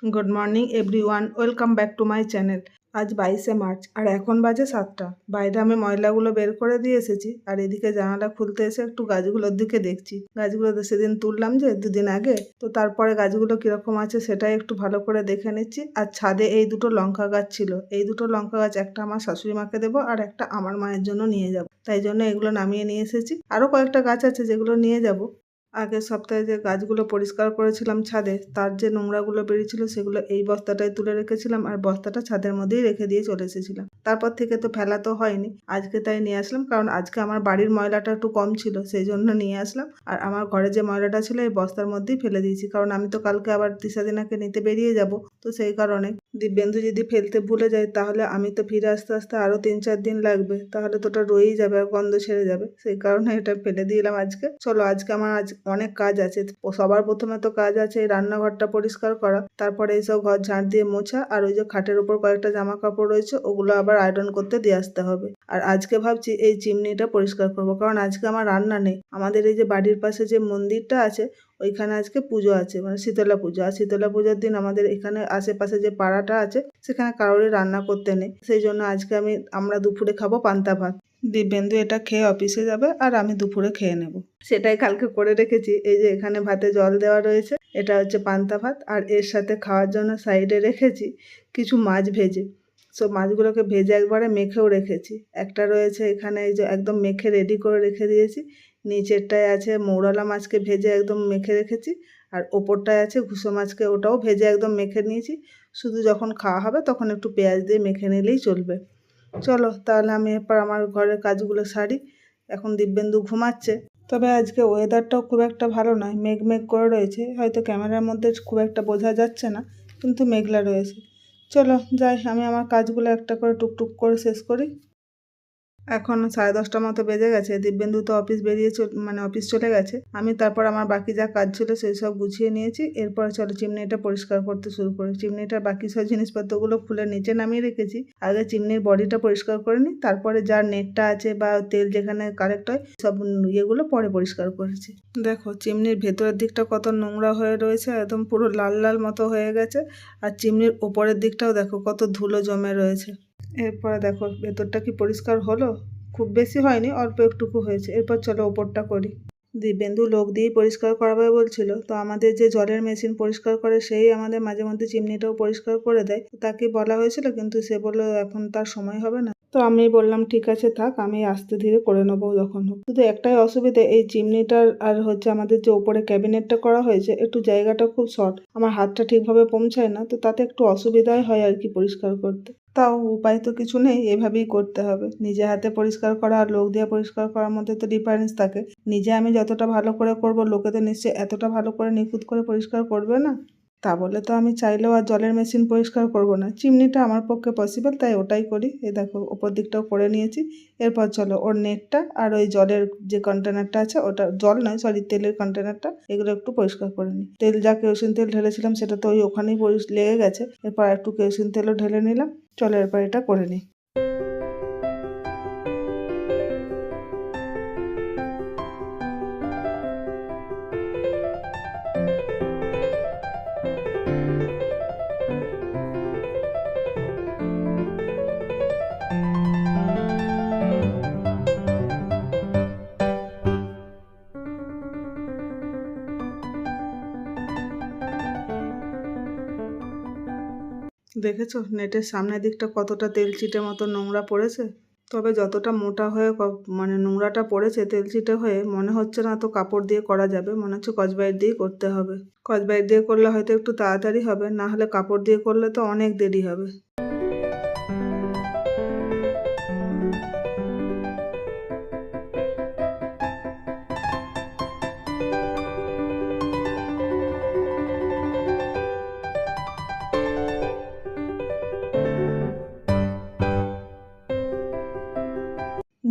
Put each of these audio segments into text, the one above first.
Good morning everyone, welcome back to my channel. আজ 22শে March আর এখন বাজে 7টা। বাইরে আমি ময়লাগুলো বের করে দিয়ে এসেছি আর এদিকে জানালা খুলতে এসে একটু গাছগুলোর দিকে দেখছি। গাছগুলো তো সেদিন তুললাম যে 2 দিন আগে, তো তারপরে গাছগুলো কিরকম আছে সেটাই একটু ভালো করে দেখে নিচ্ছি। আর ছাদে এই দুটো লঙ্কা গাছ ছিল, এই দুটো লঙ্কা গাছ একটা আমার শাশুড়ি মাকে দেবো আর একটা আমার মায়ের জন্য নিয়ে যাব, তাই জন্য এগুলো নামিয়ে নিয়ে এসেছি। আরও কয়েকটা গাছ আছে যেগুলো নিয়ে যাব। আগের সপ্তাহে যে গাছগুলো পরিষ্কার করেছিলাম ছাদে, তার যে নোংরাগুলো বেরিয়েছিল সেগুলো এই বস্তাটায় তুলে রেখেছিলাম আর বস্তাটা ছাদের মধ্যেই রেখে দিয়ে চলে এসেছিলাম। তারপর থেকে তো ফেলা তো হয়নি, আজকে তাই নিয়ে আসলাম, কারণ আজকে আমার বাড়ির ময়লাটা একটু কম ছিল সেই জন্য নিয়ে আসলাম। আর আমার ঘরে যে ময়লাটা ছিল এই বস্তার মধ্যেই ফেলে দিয়েছি, কারণ আমি তো কালকে আবার দিশাদিনাকে নিতে বেরিয়ে যাব, তো সেই কারণে দিব্যেন্দু যদি ফেলতে ভুলে যায় তাহলে আমি তো ফিরে আসতে আসতে আরও 3-4 দিন লাগবে, তাহলে তো ওটা রয়েই যাবে আর গন্ধ ছেড়ে যাবে, সেই কারণে এটা ফেলে দিলাম আজকে। চলো, আজকে আমার অনেক কাজ আছে। সবার প্রথমে তো কাজ আছে এই রান্নাঘরটা পরিষ্কার করা, তারপরে এইসব ঘর ঝাঁট দিয়ে মোছা, আর ওই যে খাটের উপর কয়েকটা জামা কাপড় রয়েছে ওগুলো আবার আয়রন করতে দিয়ে আসতে হবে। আর আজকে ভাবছি এই চিমনিটা পরিষ্কার করবো, কারণ আজকে আমার রান্না নেই। আমাদের এই যে বাড়ির পাশে যে মন্দিরটা আছে ওইখানে আজকে পুজো আছে, মানে শীতলা পুজো। আর শীতলা পুজোর দিন আমাদের এখানে আশেপাশে যে পাড়াটা আছে সেখানে কারোরই রান্না করতে নেই, সেই জন্য আজকে আমরা দুপুরে খাবো পান্তা ভাত। দিব্যেন্দু এটা খেয়ে অফিসে যাবে আর আমি দুপুরে খেয়ে নেব, সেটাই কালকে করে রেখেছি। এই যে এখানে ভাতে জল দেওয়া রয়েছে, এটা হচ্ছে পান্তা ভাত, আর এর সাথে খাওয়ার জন্য সাইডে রেখেছি কিছু মাছ ভেজে। সব মাছগুলোকে ভেজে একবারে মেখেও রেখেছি। একটা রয়েছে এখানে, এই যে একদম মেখে রেডি করে রেখে দিয়েছি। নিচেরটায় আছে মৌরলা মাছকে ভেজে একদম মেখে রেখেছি, আর ওপরটায় আছে ঘুসো মাছকে, ওটাও ভেজে একদম মেখে নিয়েছি। শুধু যখন খাওয়া হবে তখন একটু পেঁয়াজ দিয়ে মেখে নিলেই চলবে। চলো তাহলে আমি এরপর আমার ঘরের কাজগুলো সারি। এখন দিব্যেন্দু ঘুমাচ্ছে, তবে আজকে ওয়েদারটাও খুব একটা ভালো নয়, মেঘ মেঘ করে রয়েছে, হয়তো ক্যামেরার মধ্যে খুব একটা বোঝা যাচ্ছে না, কিন্তু মেঘলা রয়েছে। চলো যাই, আমি আমার কাজগুলো একটা করে টুকটুক করে শেষ করি। এখন 10:30টার মতো বেজে গেছে, দিব্যেন্দু তো অফিস অফিস চলে গেছে। আমি তারপর আমার বাকি যা কাজ ছিল সেই সব গুছিয়ে নিয়েছি। এরপর চলো চিমনিটা পরিষ্কার করতে শুরু করি। চিমনিটার বাকি সব জিনিসপত্রগুলো খুলে নিচে নামিয়ে রেখেছি, আগে চিমনির বডিটা পরিষ্কার করে নিই, তারপরে যার নেটটা আছে বা তেল যেখানে কালেক্ট হয় সব ইয়েগুলো পরে পরিষ্কার করেছি। দেখো চিমনির ভেতরের দিকটা কত নোংরা হয়ে রয়েছে, একদম পুরো লাল লাল মতো হয়ে গেছে। আর চিমনির ওপরের দিকটাও দেখো কত ধুলো জমে রয়েছে। এরপরে দেখো ভেতরটা কি পরিষ্কার হলো, খুব বেশি হয়নি, অল্প একটুকু হয়েছে। এরপর চলো ওপরটা করি। দিব্যেন্দু লোক দিয়েই পরিষ্কার করাবে বলছিল, তো আমাদের যে জলের মেশিন পরিষ্কার করে সেই আমাদের মাঝে মধ্যে চিমনিটাও পরিষ্কার করে দেয়, তাকে বলা হয়েছিল কিন্তু সে বললো এখন তার সময় হবে না। তো আমি বললাম ঠিক আছে থাক, আমি আস্তে ধীরে করে নেবো যখন হোক। শুধু একটাই অসুবিধা, এই চিমনিটার আর হচ্ছে আমাদের যে ওপরে ক্যাবিনেটটা করা হয়েছে একটু জায়গাটা খুব শর্ট, আমার হাতটা ঠিকভাবে পৌঁছায় না, তো তাতে একটু অসুবিধাই হয় আর কি পরিষ্কার করতে। তাও উপায় তো কিছু নেই, এভাবেই করতে হবে। নিজে হাতে পরিষ্কার করা আর লোক দিয়ে পরিষ্কার করার মধ্যে তো ডিফারেন্স থাকে। নিজে আমি যতটা ভালো করে করব, লোকে তো নিশ্চয়ই এতটা ভালো করে নিখুঁত করে পরিষ্কার করবে না। তা বলে তো আমি চাইলেও আর জলের মেশিন পরিষ্কার করব না, চিমনিটা আমার পক্ষে পসিবল, তাই ওটাই করি। এই দেখো ওপর দিকটাও করে নিয়েছি। এরপর চলো ওর নেটটা আর ওই জলের যে কন্টেনারটা আছে, ওটা জল নয় সরি তেলের কন্টেনারটা, এগুলো একটু পরিষ্কার করে নিই। তেল যা কেরোসিন তেল ঢেলেছিলাম সেটা তো ওখানেই লেগে গেছে, এরপর একটু কেরোসিন তেলও ঢেলে নিলাম। চলো এরপর এটা করে নিই। দেখেছো নেটের সামনের দিকটা কতটা তেল চিটে মতো নোংরা পড়েছে, তবে যতটা মোটা হয়ে নোংরাটা পড়েছে তেল চিটে হয়ে, মনে হচ্ছে না তো কাপড় দিয়ে করা যাবে, মনে হচ্ছে স্কচব্রাইট দিয়েই করতে হবে। স্কচব্রাইট দিয়ে করলে হয়তো একটু তাড়াতাড়ি হবে, না হলে কাপড় দিয়ে করলে তো অনেক দেরি হবে।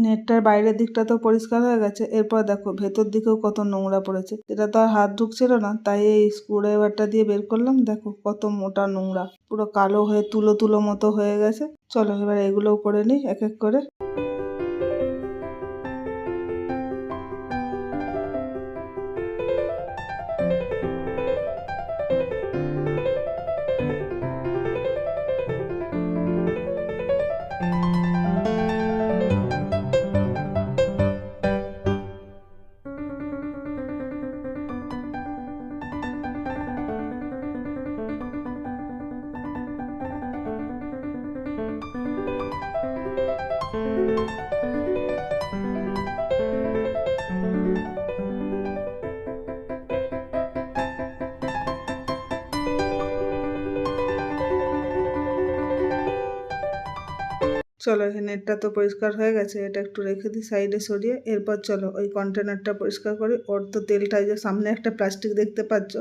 নেটটার বাইরের দিকটা তো পরিষ্কার হয়ে গেছে, এরপর দেখো ভেতর দিকেও কত নোংরা পড়েছে, এটা তো আর হাত ঢুকছিল না, তাই এই স্ক্রুড্রাইভারটা দিয়ে বের করলাম। দেখো কত মোটা নোংরা, পুরো কালো হয়ে তুলো তুলো মতো হয়ে গেছে। চলো এবার এগুলোও করে নিই এক এক করে। চলো, এই নেটটা তো পরিষ্কার হয়ে গেছে, এটা একটু রেখে দিই সাইডে সরিয়ে। এরপর চলো ওই কন্টেনারটা পরিষ্কার করি। ওর তো তেলটা, যে সামনে একটা প্লাস্টিক দেখতে পাচ্ছ,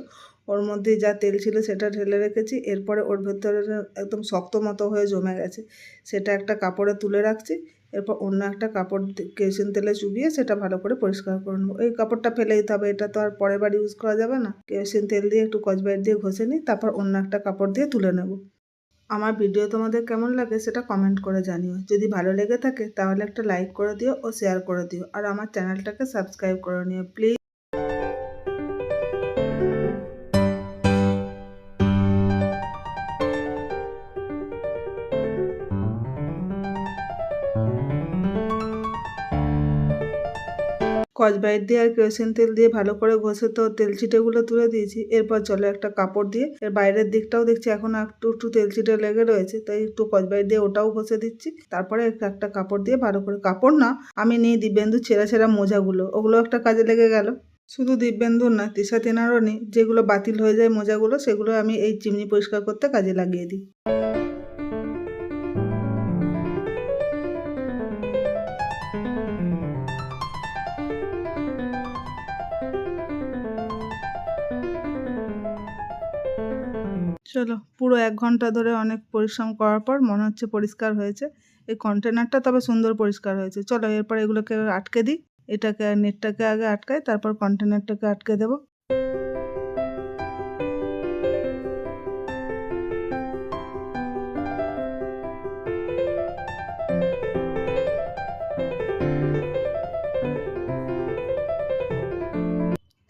ওর মধ্যে যা তেল ছিল সেটা ঢেলে রেখেছি। এরপরে ওর ভেতরে একদম শক্ত মতো হয়ে জমে গেছে, সেটা একটা কাপড়ে তুলে রাখছি। এরপর অন্য একটা কাপড় কেরোসিন তেলে চুবিয়ে সেটা ভালো করে পরিষ্কার করে নেবো। এই কাপড়টা ফেলে দিতে হবে, এটা তো আর পরের বার ইউজ করা যাবে না। কেরোসিন তেল দিয়ে একটু স্কচব্রাইট দিয়ে ঘষে নিই, তারপর অন্য একটা কাপড় দিয়ে তুলে নেব। আমার ভিডিও তোমাদের কেমন লাগে সেটা কমেন্ট করে জানিও। যদি ভালো লেগে থাকে তাহলে একটা লাইক করে দিও ও শেয়ার করে দিও, আর আমার চ্যানেলটাকে সাবস্ক্রাইব করে নিও প্লিজ। স্কচব্রাইট দিয়ে আর কেরোসিন তেল দিয়ে ভালো করে ঘষে তো তেল চিটেগুলো তুলে দিয়েছি। এরপর চলো একটা কাপড় দিয়ে এর বাইরের দিকটাও দেখছি এখন একটু একটু তেল চিটে লেগে রয়েছে, তাই একটু স্কচব্রাইট দিয়ে ওটাও ঘষে দিচ্ছি। তারপরে একটা কাপড় দিয়ে ভালো করে, কাপড় না, আমি নিয়ে দিব্যেন্দু ছেঁড়া ছেঁড়া মোজাগুলো, ওগুলো একটা কাজে লেগে গেল। শুধু দিব্যেন্দুর না, তৃষা তেনারও নিই, যেগুলো বাতিল হয়ে যায় মোজাগুলো, সেগুলো আমি এই চিমনি পরিষ্কার করতে কাজে লাগিয়ে দিই। চলো, পুরো 1 ঘন্টা ধরে অনেক পরিশ্রম করার পর মনে হচ্ছে পরিষ্কার হয়েছে। এই কন্টেনারটা তবে সুন্দর পরিষ্কার হয়েছে। চলো এরপর এগুলোকে আটকে দিই। এটাকে, নেটটাকে আগে আটকাই, তারপর কন্টেনারটাকে আটকে দেবো।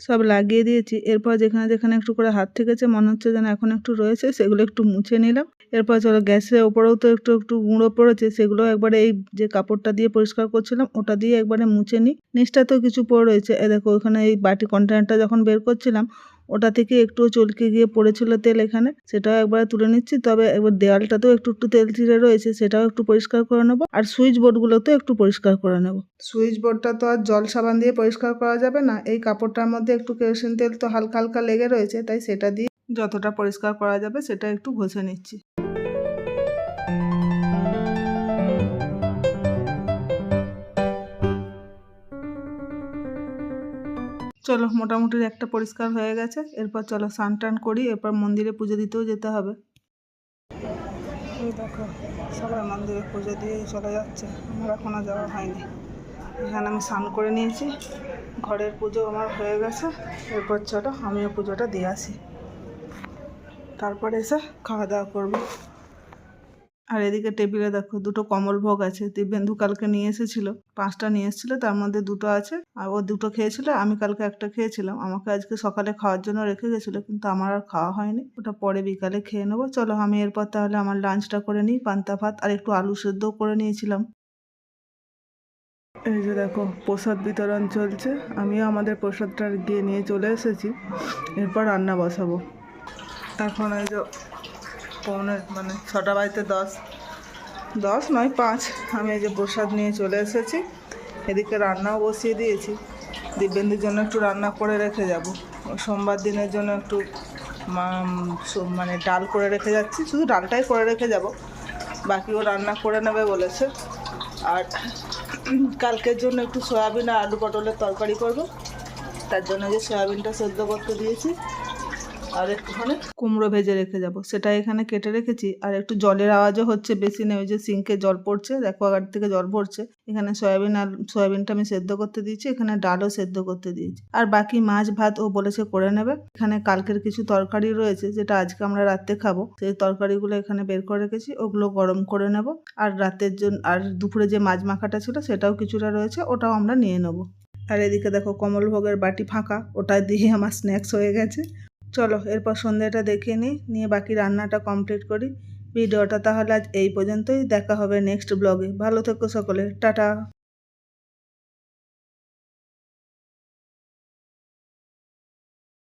সব লাগিয়ে দিয়েছি। এরপর যেখানে যেখানে একটু করে হাত ঠেকেছে মনে হচ্ছে যেন এখন একটু রয়েছে, সেগুলো একটু মুছে নিলাম। এরপর চলো, গ্যাসের ওপরেও তো একটু একটু গুঁড়ো পড়েছে, সেগুলো একবারে এই যে কাপড়টা দিয়ে পরিষ্কার করছিলাম ওটা দিয়ে একবারে মুছে নিই। নিচটাতেও কিছু পড়ে রয়েছে, দেখো ওখানে এই বাটি কন্টেনারটা যখন বের করছিলাম ওটা থেকে একটু চলকে গিয়ে পড়েছিল তেল এখানে, সেটাও একবারে তুলে নিচ্ছি। তবে এবার দেওয়ালটাতেও একটু একটু তেল চিড়ে রয়েছে, সেটাও একটু পরিষ্কার করে নেবো। আর সুইচ বোর্ডগুলোতেও একটু পরিষ্কার করে নেবো। সুইচ বোর্ডটা তো আর জল সাবান দিয়ে পরিষ্কার করা যাবে না, এই কাপড়টার মধ্যে একটু কেরোসিন তেল তো হালকা হালকা লেগে রয়েছে, তাই সেটা দিয়ে যতটা পরিষ্কার করা যাবে সেটা একটু ঘষে নিচ্ছি। চলো, মোটামুটি একটা পরিষ্কার হয়ে গেছে। এরপর চলো স্নান টান করি, এরপর মন্দিরে পুজো দিতেও যেতে হবে। এই দেখো, সবাই মন্দিরে পুজো দিয়ে চলে যাচ্ছে, আমার এখনও যাওয়া হয়নি। এখানে আমি স্নান করে নিয়েছি, ঘরের পুজো আমার হয়ে গেছে। এরপর চলো আমিও পুজোটা দিয়ে আসি, তারপরে এসে খাওয়া দাওয়া করবো। আর এদিকে টেবিলে দেখো দুটো কমল ভোগ আছে, দিব্যেন্দু কালকে নিয়ে এসেছিলো, 5টা নিয়ে এসেছিলো, তার মধ্যে 2টো আছে। আর ও 2টো খেয়েছিল, আমি কালকে একটা খেয়েছিলাম। আমাকে আজকে সকালে খাওয়ার জন্য রেখে গেছিলো, কিন্তু আমার আর খাওয়া হয়নি, ওটা পরে বিকালে খেয়ে নেবো। চলো আমি এরপর তাহলে আমার লাঞ্চটা করে নিই। পান্তা ভাত আর একটু আলু সেদ্ধও করে নিয়েছিলাম। এই যে দেখো প্রসাদ বিতরণ চলছে, আমিও আমাদের প্রসাদটা গিয়ে নিয়ে চলে এসেছি। এরপর রান্না বসাবো। এখন এই যে মানে 6টা বাজতে 10 নয় 5, আমি এই যে প্রসাদ নিয়ে চলে এসেছি। এদিকে রান্নাও বসিয়ে দিয়েছি, দিব্যেন্দুর জন্য একটু রান্না করে রেখে যাব। সোমবার দিনের জন্য একটু মানে ডাল করে রেখে যাচ্ছি, শুধু ডালটাই করে রেখে যাব, বাকিও রান্না করে নেবে বলেছে। আর কালকের জন্য একটু সয়াবিন আর আলু পটলের তরকারি করব, তার জন্য যে সয়াবিনটা সেদ্ধ করতে দিয়েছি। আর একটুখানি কুমড়ো ভেজে রেখে যাব, সেটা এখানে কেটে রেখেছি। আর একটু জলের আওয়াজও হচ্ছে, বেশি নেই, ওই যে সিঙ্কে জল পড়ছে, দেখো আগার থেকে জল পড়ছে। এখানে সয়াবিনটা আমি সেদ্ধ করতে দিয়েছি, এখানে ডালও সেদ্ধ করতে দিয়েছি। আর বাকি মাছ ভাত ও বলেছে করে নেবে। এখানে কালকের কিছু তরকারি রয়েছে, যেটা আজকে আমরা রাতে খাবো, সেই তরকারিগুলো এখানে বের করে রেখেছি, ওগুলো গরম করে নেব। আর রাতের জন্য, আর দুপুরে যে মাছ মাখাটা ছিল সেটাও কিছুটা রয়েছে, ওটাও আমরা নিয়ে নেব। আর এদিকে দেখো কমলভোগের বাটি ফাঁকা, ওটা দিয়ে আমার স্ন্যাক্স হয়ে গেছে। চলো এরপর সন্ধ্যাটা দেখে নিয়ে বাকি রান্নাটা কমপ্লিট করি। ভিডিওটা তাহলে আজ এই পর্যন্তই, দেখা হবে নেক্সট ব্লগে। ভালো থেকো সকলে, টাটা।